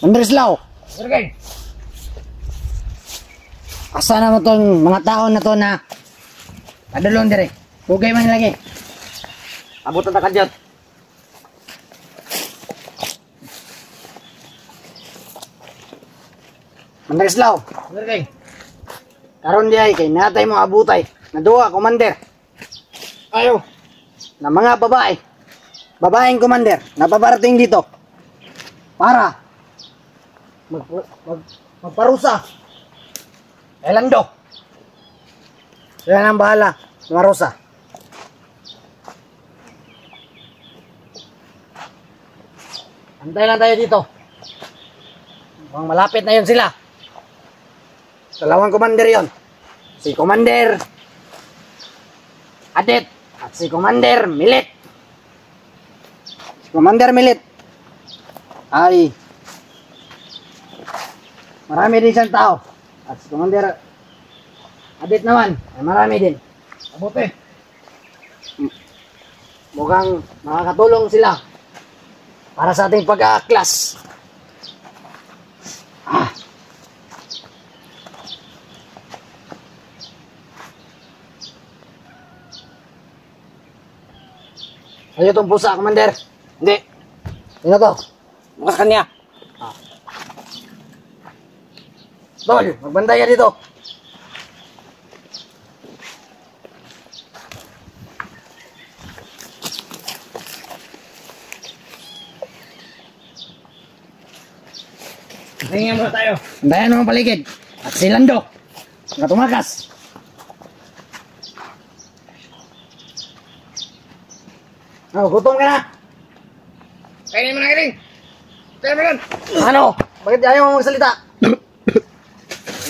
Manderslaw. Okay. Asa na mo tong mga tao na to na padulong dire. Hugay man lagi. Abutan ta kadyot. Manderslaw. Okay. Karon di ay kay natay mo abutay. Na duha commander. Ayo. Na mga babae. Babaeng commander na paparating dito. Para magparusa. Elando. Yan ang bahala. Marusa. Antay lang tayo dito. Mukhang malapit na yun sila. Dalawang commander yon. Si Commander Adet at si Commander Milit. Si Commander Milit ay marami din siyang tao. At si Commander Adet naman ay marami din. Abuti. Mukhang makakatulong sila para sa ating pag-aaklas. Ano itong pusa, Commander? Hindi. Sino to? Bukas kanya. Tol, magbantay ka dito. Tingnan muna tayo. Bantayan mo ang paligid. At si Lando. Nakatumakas. Oh, gutom ka na. Kainin mo na, Kiling. Kainin mo yan. Ano? Bakit ayaw mo magsalita?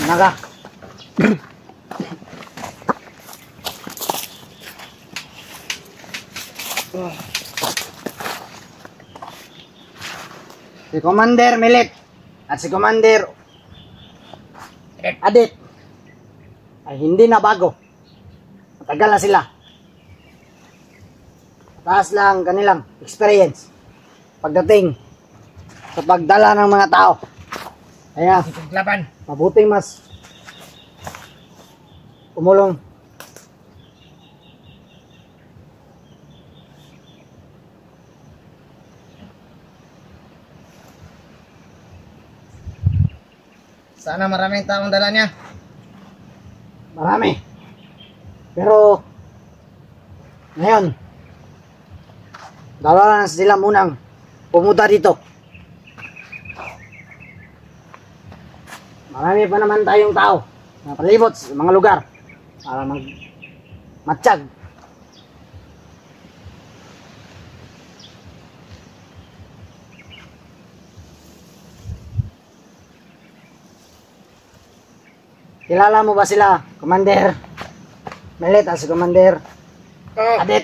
Naka. Si Commander Milit at si Commander Adet ay hindi na bago. Matagal na sila. Taas lang kanilang experience pagdating sa pagdala ng mga tao. Kaya Laban. mabuting mas umulong. Sana maraming taong dala niya. Marami. Pero ngayon, dalawa na sila munang pumunta dito. Marami pa naman tayong tao na palibot sa mga lugar para matsyag. Kilala mo ba sila, Commander Melet at si Commander Oo. Adet?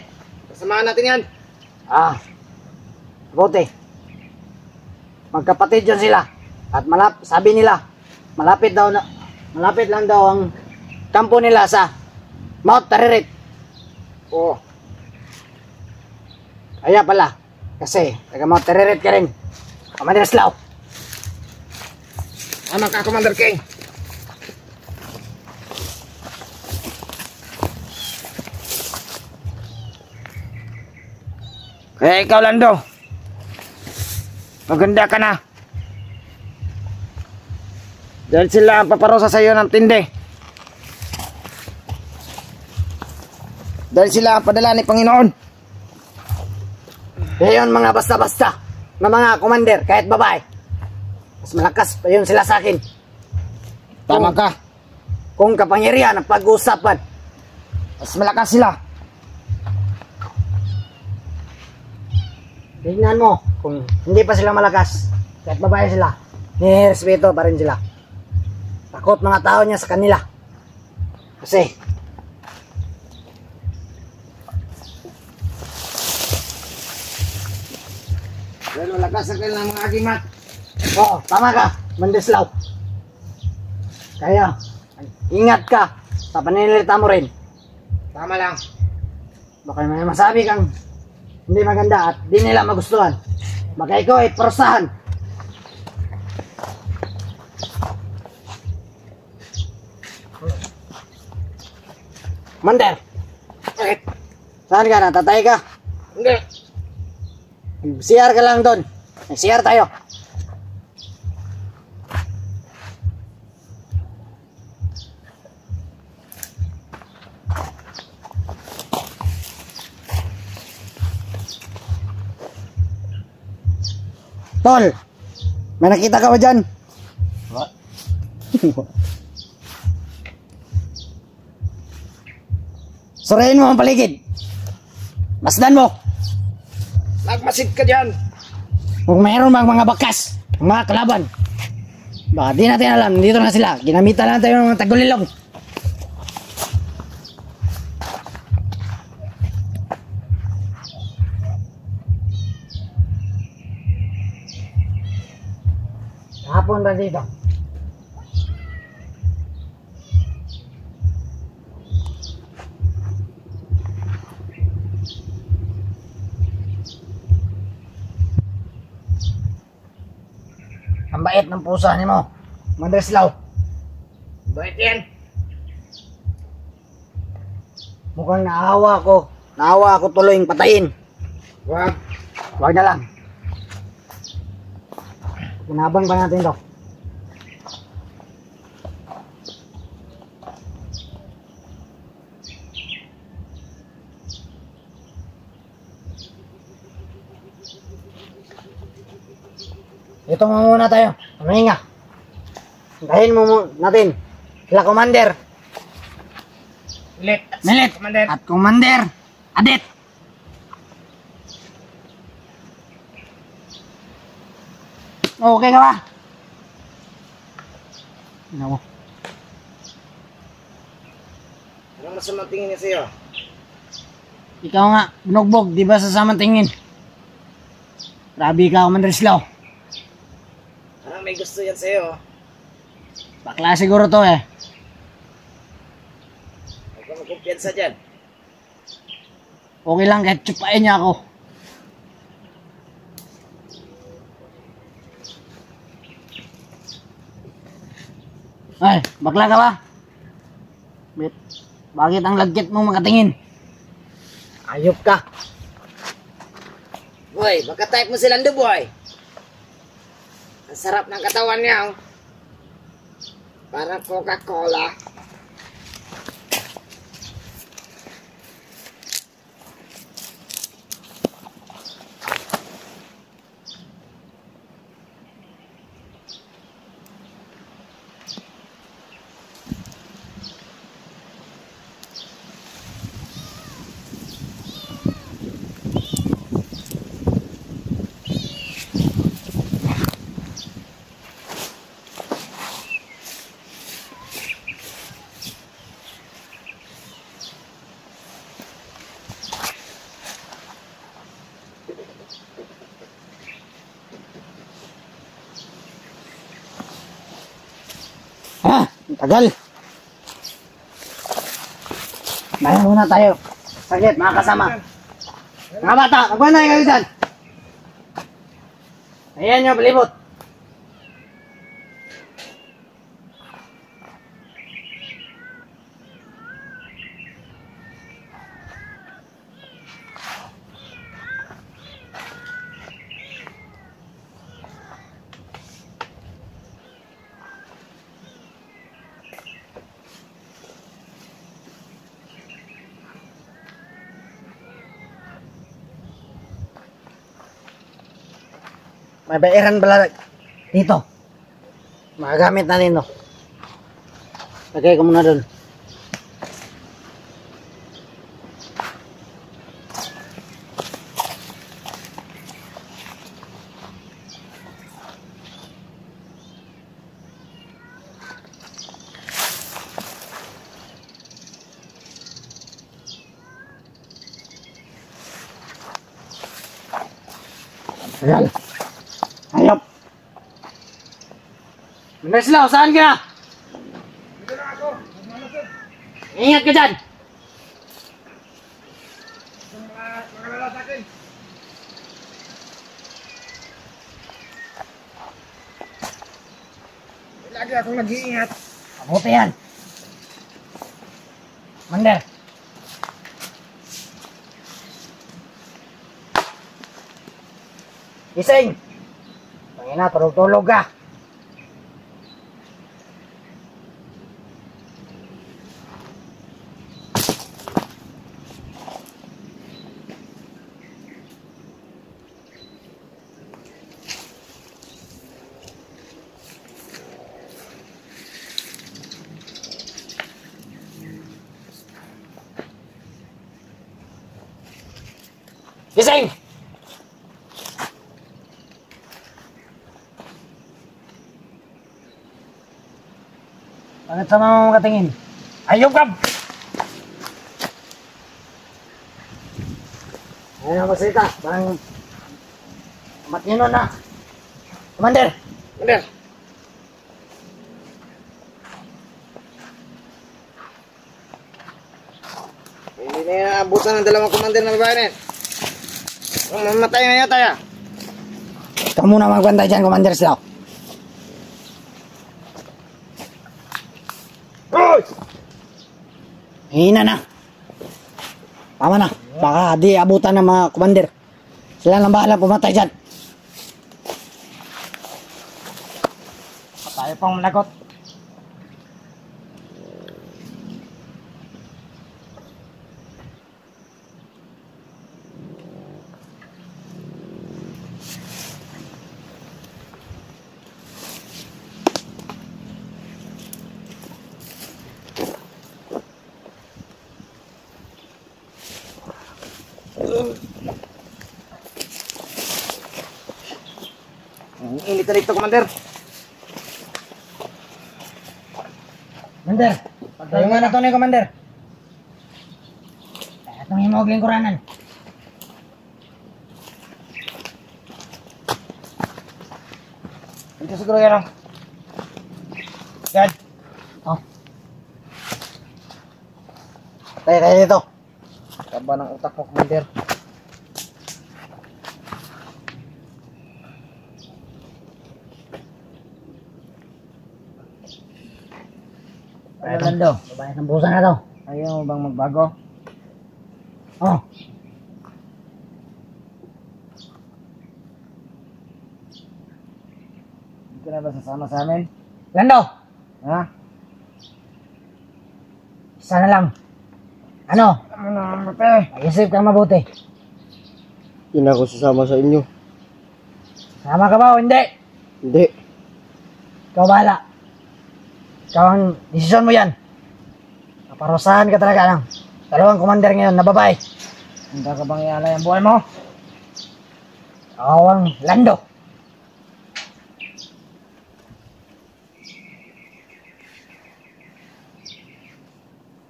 Kasamahan natin yan. Bote. Magkapatid yun sila. At sabi nila, malapit lang daw ang kampo nila sa Mount Taririt. Oo. Kaya pala, kasi taga Mount Taririt ka rin. Commander Slaw. Tama ka, Commander King. Kaya ikaw, Lando, maganda ka na. Dahil sila ang paparosa sa iyo ng tindi. Dahil sila ang padala ni Panginoon. Ngayon mga basta-basta na mga commander, kahit babae, mas malakas pa yun sila sa akin. Tama ka. Kung kapangyarihan ang pag-uusapan, Mas malakas sila. tingnan mo, kung hindi pa sila malakas, kahit babae sila, nirespeto pa rin sila. Takot mga tao niya sa kanila. Kasi, Dahil malakas ang kanilang mga agimat. oo, tama ka, Mandeslaw. Kaya, ingat ka sa pananalita mo rin. Tama lang. Baka may masabi kang hindi maganda at di nila magustuhan. Baka ikaw ay parusahan. Commander, Bakit? saan ka? Natatay ka? Hindi. CR ka lang doon. CR tayo. Tol, may nakita ka ba dyan? What? Surayin mo ang paligid. Masdan mo. Magmasid ka dyan. Kung mayroon bang mga bakas, mga kalaban. Baka di natin alam, dito na sila. Ginamitan lang tayo ng mga tagulilong. Hapon ba dito? Ang bait ng pusa ni mo, Mandeslaw. Bakit yan? Mukhang naawa ko. Naawa ako tuloy yung patayin. Wag. Huwag na lang. Kinabang pa natin to. Ito muna tayo. Huminga. Hintayin mo natin. Sila Commander. Milit. Commander. At Commander. Adet. Okay ka ba? Tingnan mo. Anong masamang tingin niya sa'yo? Ikaw nga, binugbog, di ba sasamang tingin? Grabe ka, Commander Slaw. Parang may gusto yan sa'yo. Bakla siguro to eh. Huwag ka magkumpiyansa dyan. Okay lang kahit tsupain niya ako. Ay, bakla ka ba? Bakit ang lagkit mo makatingin? Ayop ka. Boy, baka type mo silang boy. Ang sarap ng katawan niya. Oh. Parang Coca-Cola. Ha? Ang tagal. Bayan muna tayo. Saglit, mga kasama. Mga bata, magbanay kayo dyan. Ayan nyo, palibot. May bairan pala dito. Magagamit natin to. Lagay ko muna doon. Ayan. Ayop. Mandeslaw, saan ka? Dito lang ako. Magmamasod. Ingat ka dyan. Mga lalasakin. Lagi akong nag-iingat. Mabuti yan. Mander, Gising! Tangina, tulog-tulog ka. Gising! Bakit sama mo makatingin? Ayok ka! Ayun ang masalita. Parang matino na. Commander! Commander. Hindi na yan abutan ng dalawang commander na babae na yan. Mamatay na yata ya. Ikaw muna magbantay dyan, Commander Slow. Hina na. Tama na. Baka di abutan ng mga commander. Sila lang bahala pumatay dyan. Tayo pang managot. Ang init na dito, Commander. Commander, pagtayungan na ito ni Commander. Itong himog lingkuranan. Ito siguro yan. Yan. Oh. Tayo dito. Taba ng utak mo, Commander. Lando, babayad ng busa na to. Ayaw mo bang magbago? Oh. Hindi ka na ba sasama sa amin? Lando, Ha? isa na lang. Ano? Ano na, mate? Mag-isip kang mabuti. Hindi na ako sasama sa inyo. Sama ka ba o hindi? Hindi. Ikaw bahala. Ikaw ang desisyon mo yan. Kaparusahan ka talaga ng dalawang commander ngayon na babae. Hindi ka bang ialay ang buhay mo? Ikaw ang Lando.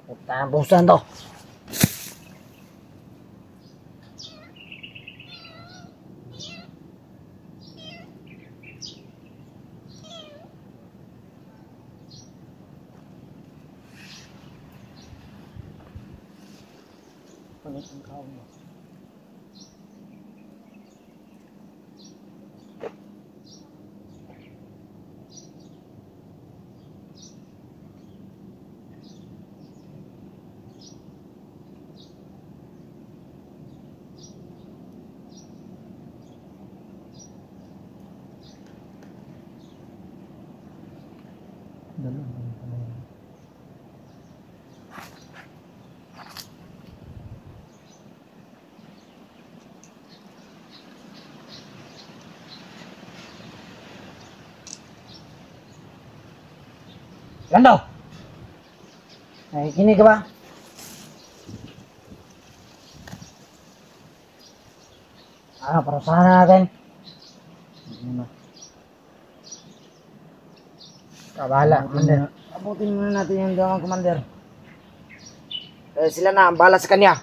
Puta ang busan to. Lando! Nakikinig ka ba? Ano, parusahan na natin. Kabala, Commander. Abutin muna natin yung dalawang commander. Sila na ang bahala sa kanya.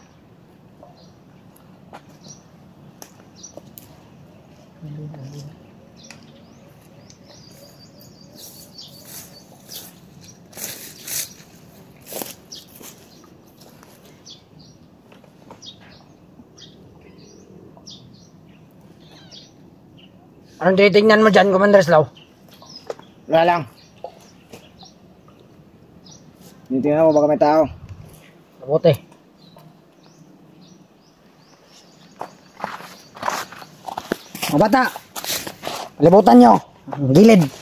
Anong titignan mo dyan, Commander Slow? Wala lang. Tingnan mo baka may tao. Mabuti. Mga bata, libutan nyo. Ang gilid.